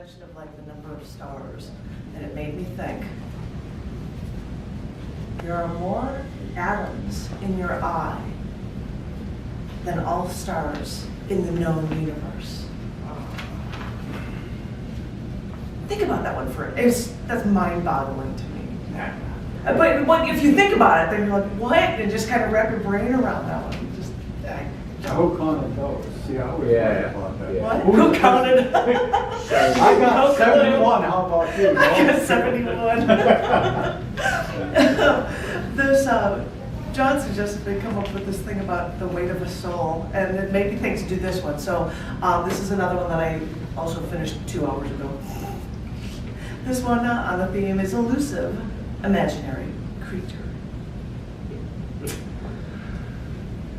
mention of like the number of stars, and it made me think. There are more atoms in your eye than all stars in the known universe. Think about that one for that's mind-boggling to me. But if you think about it, then you're like, what? And just kind of wrap your brain around that one. Who counted those? See, I always wonder about that. What? Who counted? I got 71. How about you? I got 71. This John suggested they come up with this thing about the weight of a soul, and it made me think to do this one. So this is another one that I also finished 2 hours ago. This one on the theme is elusive, imaginary creature.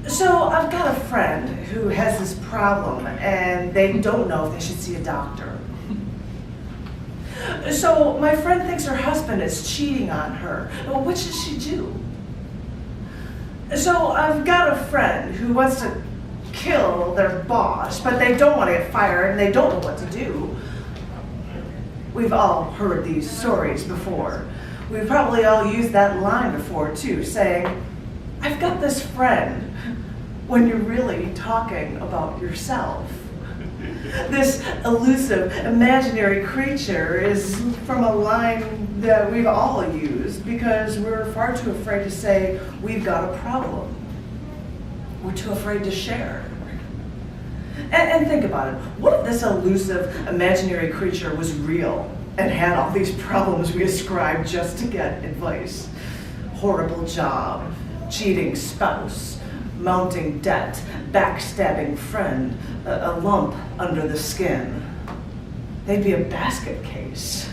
So I've got a friend who has this problem, and they don't know if they should see a doctor. So my friend thinks her husband is cheating on her. Well, what should she do? So I've got a friend who wants to kill their boss, but they don't want to get fired, and they don't know what to do. We've all heard these stories before. We've probably all used that line before, too, saying, I've got this friend, when you're really talking about yourself. This elusive, imaginary creature is from a line that we've all used because we're far too afraid to say we've got a problem. We're too afraid to share. And think about it. What if this elusive, imaginary creature was real and had all these problems we ascribe just to get advice? Horrible job, cheating spouse, mounting debt, backstabbing friend, a lump under the skin. They'd be a basket case.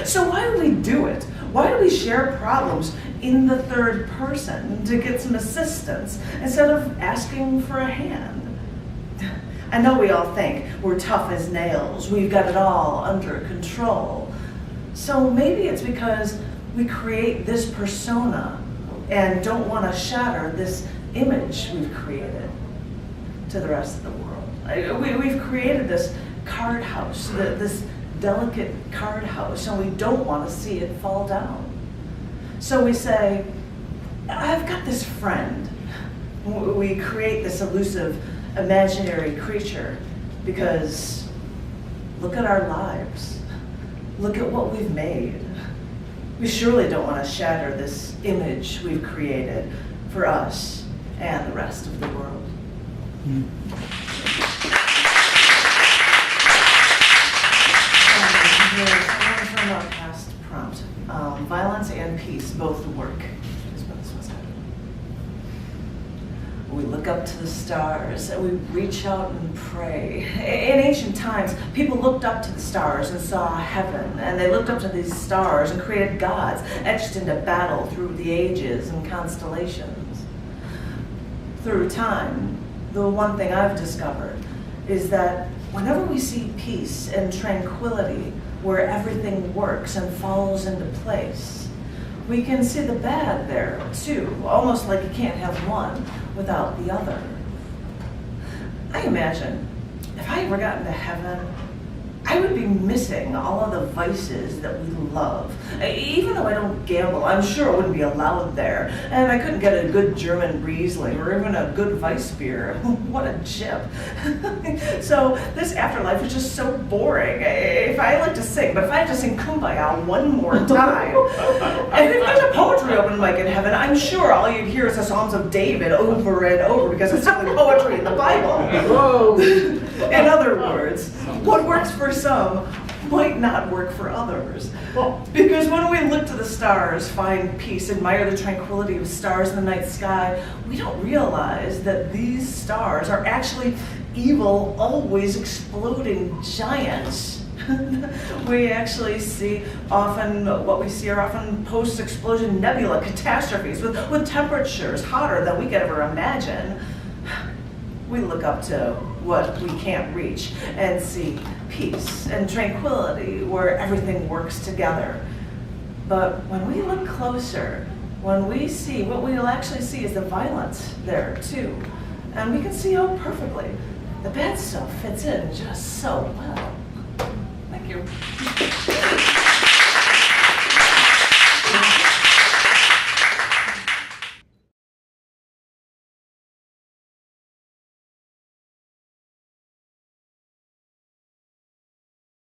So why do we do it? Why do we share problems in the third person to get some assistance instead of asking for a hand? I know we all think we're tough as nails, we've got it all under control. So maybe it's because we create this persona and don't want to shatter this image we've created to the rest of the world. We've created this card house, this delicate card house, and we don't want to see it fall down. So we say, I've got this friend. We create this elusive, imaginary creature because look at our lives. Look at what we've made. We surely don't want to shatter this image we've created for us and the rest of the world. Here's from our past prompt. Violence and peace both work. Is what this was. We look up to the stars and we reach out and pray. In ancient times, people looked up to the stars and saw heaven, and they looked up to these stars and created gods etched into battle through the ages and constellations. Through time, the one thing I've discovered is that whenever we see peace and tranquility where everything works and falls into place, we can see the bad there too, almost like you can't have one without the other. I imagine if I ever got into heaven, I would be missing all of the vices that we love. Even though I don't gamble, I'm sure it wouldn't be allowed there. And I couldn't get a good German Riesling or even a good Weissbier. What a chip. So this afterlife is just so boring. If I like to sing, but if I have to sing Kumbaya one more time, and if there's a poetry open mic in heaven, I'm sure all you'd hear is the Psalms of David over and over because it's the poetry in the Bible. Whoa. In other words, what works for some might not work for others. Because when we look to the stars, find peace, admire the tranquility of stars in the night sky, we don't realize that these stars are actually evil, always exploding giants. We actually see what we see are often post-explosion nebula catastrophes with temperatures hotter than we could ever imagine. We look up to what we can't reach and see peace and tranquility where everything works together. But when we look closer, when we see, what we'll actually see is the violence there too. And we can see, perfectly, the bad stuff fits in just so well. Like Thank you.